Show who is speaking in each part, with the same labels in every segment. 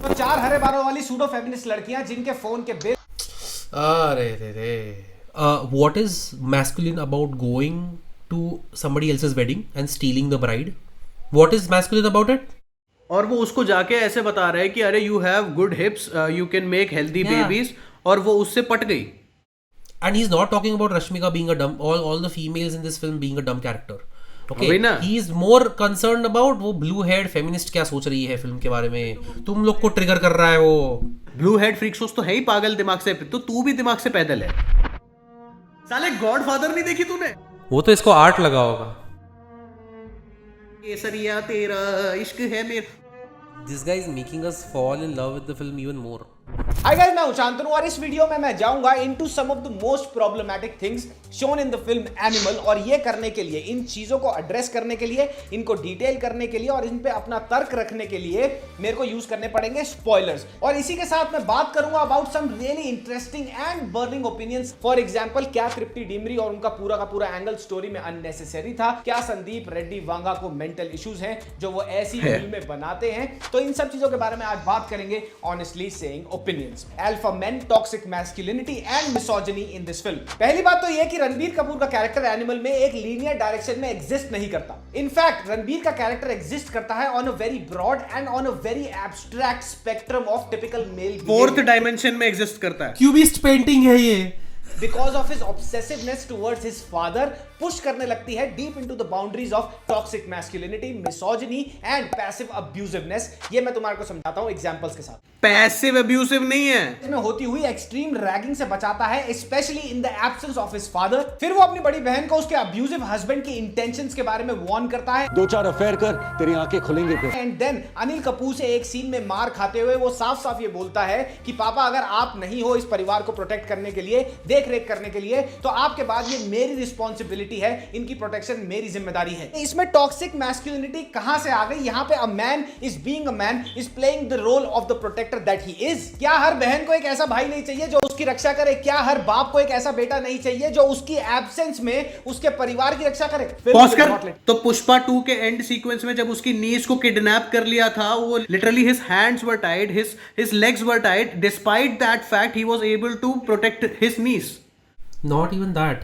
Speaker 1: तो 4 हरे बालों वाली सूडो फेमिनिस्ट लड़कियां जिनके फोन के बिल
Speaker 2: अरे रे what is masculine about going to somebody else's wedding and stealing the bride? What is masculine about it?
Speaker 3: और वो उसको जाके ऐसे बता रहा है कि अरे you have good हिप्स, you can make healthy
Speaker 2: Yeah.
Speaker 3: Babies, और वो उससे पट गई.
Speaker 2: And he's not talking about Rashmika being a dumb, all the females in this film being a dumb character. Okay,
Speaker 3: वही ना.
Speaker 2: he is more concerned about वो blue haired feminist क्या सोच रही है फिल्म के बारे में. तुम लोग को ट्रिगर कर रहा है वो.
Speaker 3: ब्लू हेड फ्रीक सोच तो है ही पागल दिमाग से, तो तू भी दिमाग से पैदल है. साले गॉडफादर नहीं देखी तूने?
Speaker 4: वो तो इसको आर्ट लगा होगा.
Speaker 3: केसरिया तेरा इश्क है मेरा.
Speaker 2: This guy is making us fall in love with the film even more.
Speaker 1: Hi guys, मैं हूं शांतनु और इस वीडियो में मैं जाऊंगा into some of the most problematic things shown in the film Animal. और ये करने के लिए, इन चीजों को एड्रेस करने के लिए, इनको डिटेल करने के लिए और इन पे अपना तर्क रखने के लिए मेरे को यूज करने पड़ेंगे स्पॉयलर्स। और इसी के साथ मैं बात करूंगा about some really interesting and burning opinions. For example, क्या तृप्ति डिमरी और उनका पूरा का पूरा एंगल स्टोरी में अननेसेसरी था? क्या संदीप रेड्डी वांगा को मेंटल इश्यूज हैं जो वो ऐसी फिल्में बनाते हैं? तो इन सब चीजों के बारे में आज बात करेंगे, honestly saying opinions. Alpha men, toxic masculinity and misogyny in this film। पहली बात तो यह कि रणबीर कपूर का कैरेक्टर एनिमल में एक लीनियर डायरेक्शन में एग्जिस्ट नहीं करता। इनफैक्ट रणबीर का कैरेक्टर एग्जिस्ट करता है on a very broad and on a very abstract spectrum of typical male.
Speaker 3: Fourth dimension में एग्जिस्ट करता है।
Speaker 2: क्यूबिस्ट पेंटिंग है ये।
Speaker 1: Because of his obsessiveness towards his father, push करने लगती है deep into the boundaries of toxic masculinity, misogyny and passive abusiveness। ये मैं तुम्हारे को समझाता हूँ एग्जांपल्स के साथ।
Speaker 3: पैसिव अब्यूसिव नहीं है,
Speaker 1: इसमें होती हुई एक्सट्रीम रैगिंग से बचाता है, specially in the absence of his father. फिर वो अपनी बड़ी बहन को उसके अब्यूसिव हस्बैंड की इंटेंशंस के बारे में वार्न करता है,
Speaker 5: 2-4 अफेयर कर, तेरी आंखें खुलेंगी फिर।
Speaker 1: एंड देन अनिल कपूर से एक सीन में मार खाते हुए वो साफ साफ ये बोलता है कि पापा, अगर आप नहीं हो इस परिवार को प्रोटेक्ट करने के लिए, देख रेख करने के लिए, तो आपके बाद ये मेरी रिस्पॉन्सिबिलिटी है, इनकी प्रोटेक्शन मेरी जिम्मेदारी है। इसमें टॉक्सिक मैस्कुलिनिटी कहां से आ गई? यहां पे a man is being a man is playing the role of the protector that he is. क्या हर बहन को एक ऐसा भाई नहीं चाहिए जो उसकी रक्षा करे? क्या हर बाप को एक ऐसा बेटा नहीं चाहिए जो उसकी एब्सेंस में उसके परिवार की रक्षा करे?
Speaker 3: पॉज कर। तो पुष्पा 2 के एंड सीक्वेंस में जब उसकी नीज को किडनैप कर लिया था, वो literally his hands were tied, his legs were tied, despite that fact he was able to protect his niece.
Speaker 2: Not even that.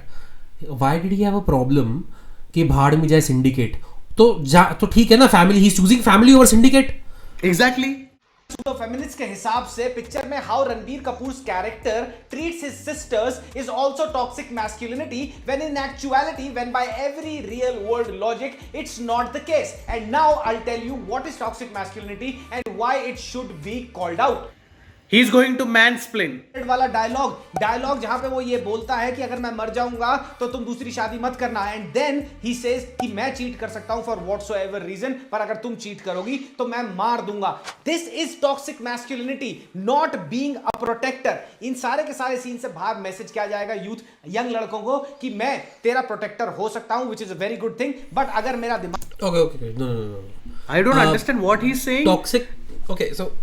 Speaker 2: Why did he have a problem कि भाड़ में जाए सिंडिकेट? तो ठीक है ना, family, he is choosing family over syndicate.
Speaker 3: Exactly.
Speaker 1: तो feminist के हिसाब से पिक्चर में how Ranbir Kapoor character treats his sisters is also toxic masculinity, when in actuality, when by every real world logic it's not the case. And now I will tell you what is toxic masculinity and why it should be called out.
Speaker 3: He is going to mansplain
Speaker 1: वाला dialogue जहां पे वो ये बोलता है कि अगर मैं मर जाऊंगा तो तुम दूसरी शादी मत करना, एंड देन ही सेज कि मैं चीट कर सकता हूं फॉर व्हाटसोएवर रीजन, पर अगर तुम चीट करोगी तो मैं मार दूंगा। This is toxic masculinity, not being a protector. इन सारे के सारे सीन से बाहर मैसेज क्या जाएगा यूथ, यंग लड़कों को, कि मैं तेरा प्रोटेक्टर हो सकता हूं, which is a very good thing, but अगर मेरा दिमाग
Speaker 2: Okay, no.
Speaker 3: I don't understand what he's saying.
Speaker 2: Toxic. Okay, so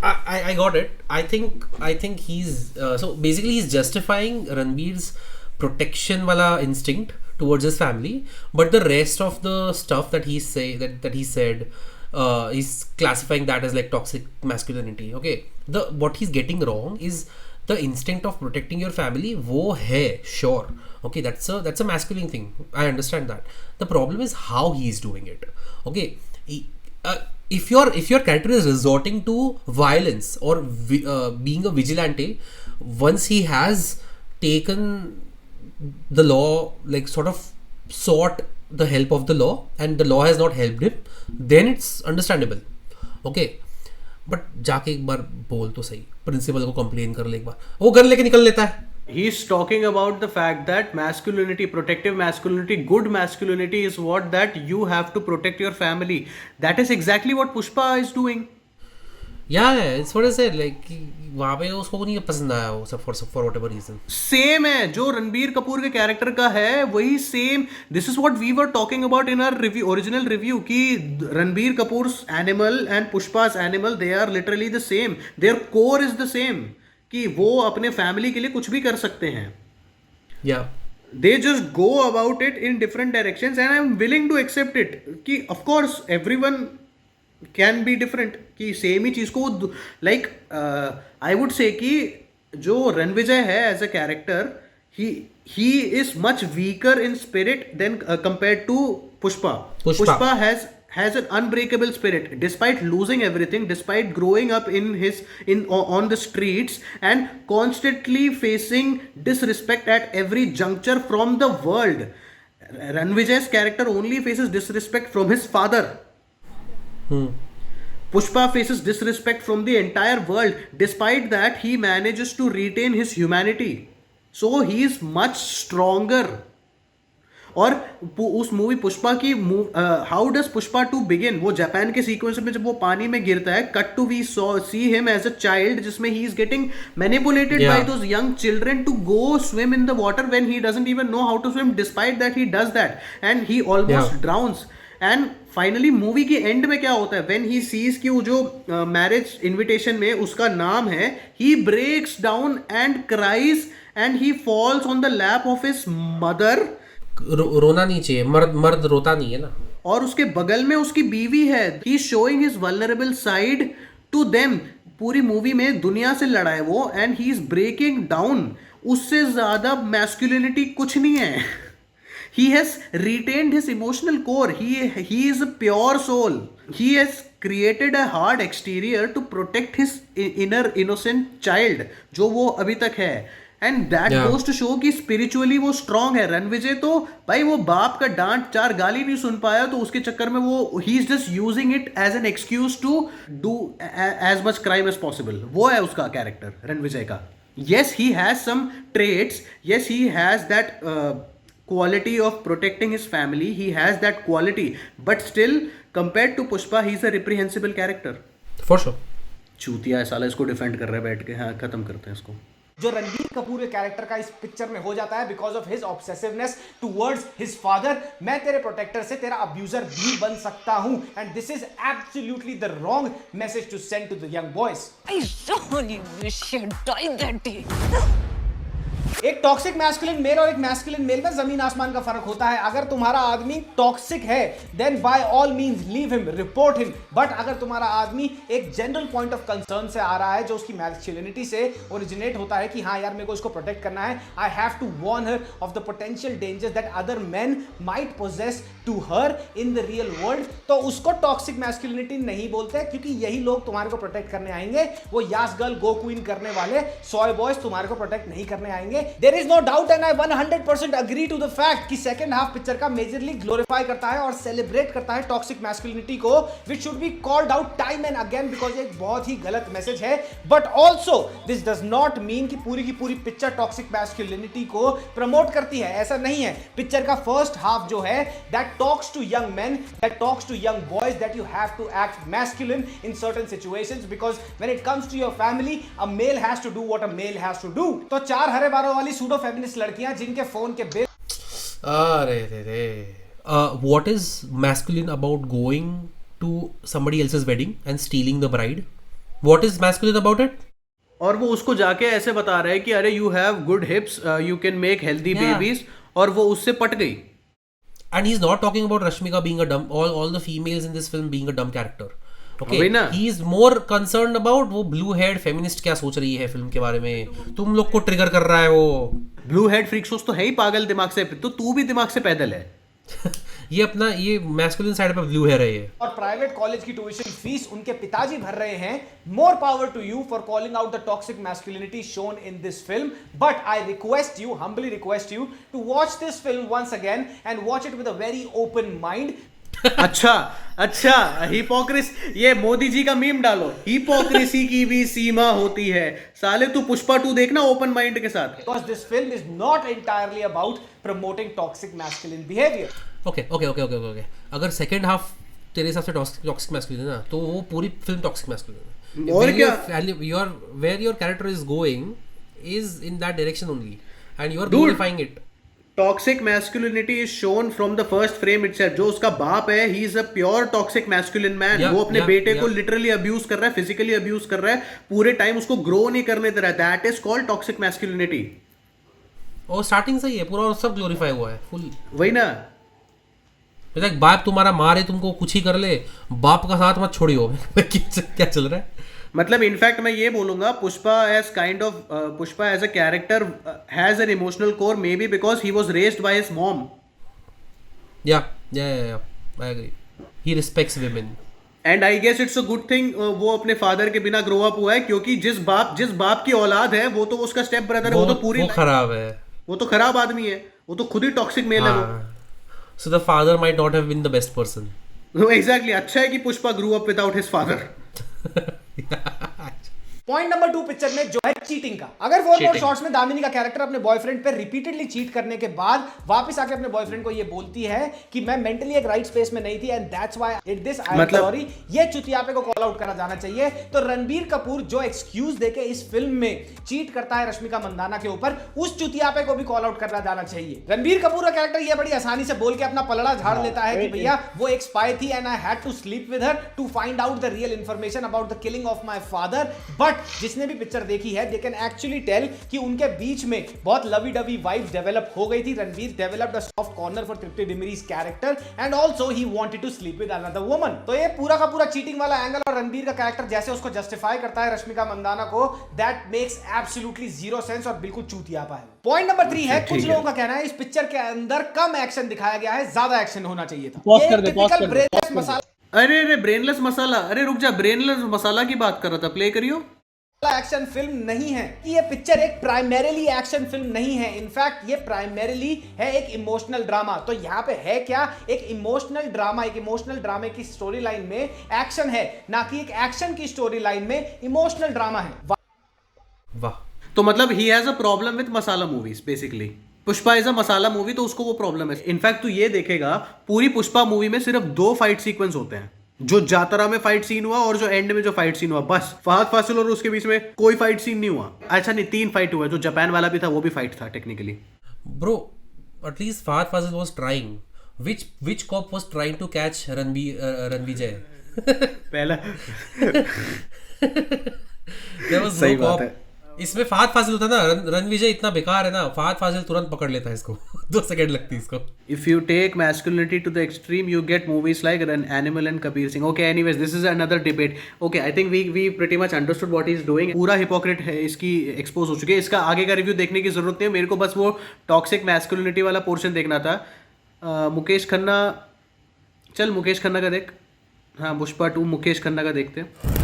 Speaker 2: I got it. I think he's so basically he's justifying Ranbir's protection wala instinct towards his family, but the rest of the stuff that he said, he's classifying that as like toxic masculinity. Okay, what he's getting wrong is the instinct of protecting your family. वो है, sure. Okay, that's a masculine thing. I understand that. The problem is how he's doing it. Okay, if your character is resorting to violence or being a vigilante, once he has taken the law, like sort of sought the help of the law and the law has not helped him, then it's understandable. Okay, but जाके एक बार बोल तो सही, principal को complain कर ले एक बार, वो गन लेके निकल लेता है।
Speaker 3: He's talking about the fact that masculinity, protective masculinity, good masculinity is what that you have to protect your family. That is exactly what Pushpa is doing.
Speaker 2: Yeah, it's what I said, like वहाँ पे उसको नहीं पसंद आया वो सब for whatever reason.
Speaker 3: Same है जो रणबीर कपूर के कैरेक्टर का है, वही same. This is what we were talking about in our review, original review, कि Ranbir Kapoor's Animal and Pushpa's animal, they are literally the same, their core is the same, कि वो अपने फैमिली के लिए कुछ भी कर सकते हैं।
Speaker 2: Yeah.
Speaker 3: They just go about it in different directions and I'm willing to accept it कि of course everyone can be different कि सेम ही चीज को लाइक आई वुड से कि जो रणविजय है as a character he is much weaker in spirit than compared to Pushpa. Pushpa has an unbreakable spirit despite losing everything, despite growing up on the streets and constantly facing disrespect at every juncture from the world. Ranvijay's character only faces disrespect from his father. Pushpa faces disrespect from the entire world. Despite that, he manages to retain his humanity. So he is much stronger. और उस movie Pushpa की how does Pushpa to begin, वो Japan के sequence में जब वो पानी में गिरता है, cut to we see him as a child जिसमें he is getting manipulated by those young children to go swim in the water when he doesn't even know how to swim, despite that he does that and he almost drowns. And finally movie के end में क्या होता है, when he sees कि वो जो marriage invitation में उसका नाम है, he breaks down and cries and he falls on the lap of his mother.
Speaker 2: रोना नहीं चाहिए, मर्द रोता नहीं है ना.
Speaker 3: और उसके बगल में उसकी बीवी है. He is showing his vulnerable side to them. पूरी मूवी में दुनिया से लड़ा है वो and he is breaking down. उससे ज्यादा मैस्कुलिनिटी कुछ नहीं है. He has retained his emotional core. He is a pure soul. He has created a hard exterior to protect his inner innocent child, जो वो अभी तक है. And that goes to show कि स्पिरिचुअली वो स्ट्रांग है. रणविजय तो भाई वो बाप का डांट चार गाली नहीं सुन पाया, तो उसके चक्कर में वो he is just using it as an excuse to do as much crime as possible. वो है उसका कैरेक्टर रणविजय का. yes he has some traits, yes he has that quality of protecting his family, he has that quality, but still compared to Pushpa he is a reprehensible character
Speaker 2: for sure.
Speaker 3: चूतिया है साला, इसको defend कर रहा है बैठ के. हाँ खत्म करते हैं इसको.
Speaker 1: जो रणबीर कपूर के कैरेक्टर का इस पिक्चर में हो जाता है because of his obsessiveness towards his father. मैं तेरे प्रोटेक्टर से तेरा अब्यूजर भी बन सकता हूं, and this is absolutely the wrong message to send to the young boys.
Speaker 6: I really wish you'd died that day.
Speaker 1: एक टॉक्सिक मैस्कुलिन मेल और एक मैस्कुलिन मेल में जमीन आसमान का फर्क होता है. अगर तुम्हारा आदमी टॉक्सिक है then by all means leave him, report him. But अगर तुम्हारा आदमी एक जनरल पॉइंट ऑफ कंसर्न से आ रहा है जो उसकी मैस्कुलिनिटी से ओरिजिनेट होता है कि हाँ यार मेरे को इसको प्रोटेक्ट करना है, I have to warn her of the potential dangers that other men might poses to her in the real world, तो उसको टॉक्सिक मैस्कुलिनिटी नहीं बोलते, क्योंकि यही लोग तुम्हारे को प्रोटेक्ट करने आएंगे. वो यास गर्ल गो क्वीन करने वाले सॉय बॉयज तुम्हारे को प्रोटेक्ट नहीं करने आएंगे. There is no doubt and I 100% agree to the fact कि second half पिक्चर का मेजरली ग्लोरीफाई करता है और सेलिब्रेट करता है टॉक्सिक मैस्कुलिनिटी को, which should be called out time and again because एक बहुत ही गलत मैसेज है. But also this does not mean कि पूरी की पूरी पिक्चर टॉक्सिक मैस्कुलिनिटी को प्रमोट करती है. ऐसा नहीं है. पिक्चर का फर्स्ट हाफ जो है that talks to young men, that talks to young boys that you have to act masculine in certain situations because when it comes to your family a male has to do what a male has to do. तो 4 हरे बारों वाली pseudo feminist लड़कियां जिनके phone के bill
Speaker 2: what is masculine about going to somebody else's wedding and stealing the bride? What is masculine about it?
Speaker 3: और वो उसको जाके ऐसे बता रहे हैं कि अरे you have good हिप्स, you can make healthy babies, और वो उससे पट गई.
Speaker 2: And he's not talking about Rashmika being a dumb, all the females in this film being a dumb character. Okay, he is more concerned about वो blue haired feminist क्या सोच रही है फिल्म के बारे में, तुम लोग को ट्रिगर कर रहा है वो.
Speaker 3: ब्लू हेड फ्रीक्सोस तो है ही पागल दिमाग से, तो तू भी दिमाग से पैदल है.
Speaker 2: ये अपना ये मैस्कुलिन साइड पे ब्लू हेयर है ये.
Speaker 1: और प्राइवेट कॉलेज की ट्यूशन फीस उनके पिताजी भर रहे हैं. More power to you for calling out the toxic masculinity shown in this film, but I request you, humbly request you to watch this film once again and watch it with a very open mind.
Speaker 3: अच्छा hypocrisy, ये मोदी जी का meme डालो, hypocrisy की भी सीमा होती है. साले तू पुष्पा 2 देखना ओपन माइंड के साथ.
Speaker 1: Because this film is not entirely about promoting toxic masculine behavior.
Speaker 2: Okay. अगर सेकंड हाफ तेरे हिसाब से टॉक्सिक मैस्कुलिन है ना, तो वो पूरी फिल्म टॉक्सिक मैस्कुलिन है.
Speaker 3: और क्या
Speaker 2: where your character is going is in that direction only and you are glorifying it.
Speaker 3: Toxic masculinity is shown from the first frame itself. जो उसका बाप है, he is a pure toxic masculine man. वो अपने बेटे को literally abuse कर रहा है, फिजिकली अब्यूज कर रहा है, पूरे टाइम उसको ग्रो नहीं करने दे रहा है. That is called toxic masculinity.
Speaker 2: और स्टार्टिंग से ही है पूरा, और सब ग्लोरीफाई हुआ है फुल.
Speaker 3: वही ना.
Speaker 2: लाइक बाप तुम्हारा मारे तुमको कुछ ही कर ले, बाप का साथ मत छोड़ियो। क्या चल रहा है?
Speaker 3: मतलब इनफैक्ट मैं ये बोलूंगा Pushpa as a character has an emotional core, maybe because he was raised by his mom.
Speaker 2: Yeah I agree, he respects women
Speaker 3: and I guess it's a good thing वो अपने फादर के बिना grow up हुआ है, क्योंकि जिस बाप की औलाद है वो तो उसका स्टेप ब्रदर है, वो तो पूरी
Speaker 2: खराब है,
Speaker 3: वो तो खराब आदमी है, वो तो खुद ही टॉक्सिक मेल है वो।
Speaker 2: So the father might not have been the best person.
Speaker 3: Exactly, अच्छा है कि Pushpa grew up without his father.
Speaker 1: Point number 2 picture में जो है चीटिंग का। अगर 4 मोर शॉट्स में दामिनी का कैरेक्टर अपने बॉयफ्रेंड पे रिपीटेडली चीट करने के बाद वापस आके अपने बॉयफ्रेंड को ये बोलती है कि मैं मेंटली एक राइट स्पेस में नहीं थी and that's why I did this, I am sorry, ये चुतियापे को कॉल आउट करा जाना चाहिए। तो रणबीर कपूर जो एक्सक्यूज देके इस फिल्म में चीट करता है रश्मिका मंदाना के ऊपर, उस चुतियापे को भी कॉल आउट करना जाना चाहिए। रणबीर कपूर का कैरेक्टर ये बड़ी आसानी से बोल के अपना पलड़ा झाड़ लेता है कि भैया वो एक स्पाई थी and I had to sleep with her to find out the real information about the killing of my father. But जिसने भी पिक्चर देखी है दे कैन एक्चुअली टेल कि उनके बीच में बहुत लवी डवी वाइब्स डेवलप हो गई थी। Ranbir developed a soft corner for Tripti Dimri's character and also he wanted to sleep with another woman. तो ये पूरा का पूरा चीटिंग वाला एंगल और रणबीर का कैरेक्टर जैसे उसको जस्टिफाई करता है रश्मिका मंदाना को, that makes absolutely zero sense और बिल्कुल चूतियापा है। पॉइंट नंबर 3 है, कुछ लोगों का कहना है इस पिक्चर के अंदर कम एक्शन दिखाया गया है, ज्यादा एक्शन होना चाहिए था।
Speaker 5: पॉज कर दे,
Speaker 1: ब्रेनलेस मसाला।
Speaker 3: अरे ब्रेनलेस मसाला, अरे रुक जा, ब्रेनलेस मसाला की बात कर रहा था, प्ले करियो।
Speaker 1: एक्शन फिल्म नहीं है कि ये पिक्चर एक प्राइमरीली एक्शन फिल्म नहीं है, इनफैक्ट ये प्राइमरीली है एक इमोशनल ड्रामा। तो यहाँ पे है क्या, एक इमोशनल ड्रामा, एक इमोशनल ड्रामे की स्टोरी लाइन में एक्शन है, ना कि एक एक्शन की स्टोरी लाइन में इमोशनल ड्रामा है।
Speaker 2: वाह।
Speaker 3: तो मतलब he has a problem with masala movies basically. Pushpa is a masala movie, तो उसको वो प्रॉब्लम है। इनफैक्ट तू ये देखेगा पूरी पुष्पा मूवी में सिर्फ 2 फाइट सीक्वेंस होते हैं, जो जातरा में फाइट सीन हुआ और जो एंड में जो फाइट सीन हुआ, बस। फहद फासिल और उसके बीच में कोई फाइट सीन नहीं हुआ। अच्छा नहीं, 3 फाइट हुआ, जो जापान वाला भी था वो भी फाइट था technically.
Speaker 2: Bro at least Fahadh Faasil was trying, which cop was trying to catch Ranvijay?
Speaker 3: पहला
Speaker 2: there was
Speaker 3: सही
Speaker 2: no
Speaker 3: बात
Speaker 2: cop.
Speaker 3: है।
Speaker 2: इसमें फहद फासिल होता ना, रणविजय इतना बेकार है ना, फहद फासिल तुरंत पकड़ लेता है इसको। 2 सेकंड लगती है इसको।
Speaker 3: If you take masculinity to the extreme, you get movies like An Animal and Kabir Singh. Okay, anyways, this is another debate. Okay, I think we pretty much understood what he is doing. पूरा hypocrite है, इसकी expose हो चुकी है। इसका आगे का review देखने की जरूरत नहीं है, मेरे को बस वो टॉक्सिक मैस्कुलिनिटी वाला पोर्शन देखना था। मुकेश खन्ना, चल मुकेश खन्ना का देख। हाँ, पुष्पा 2 मुकेश खन्ना का देखते हैं।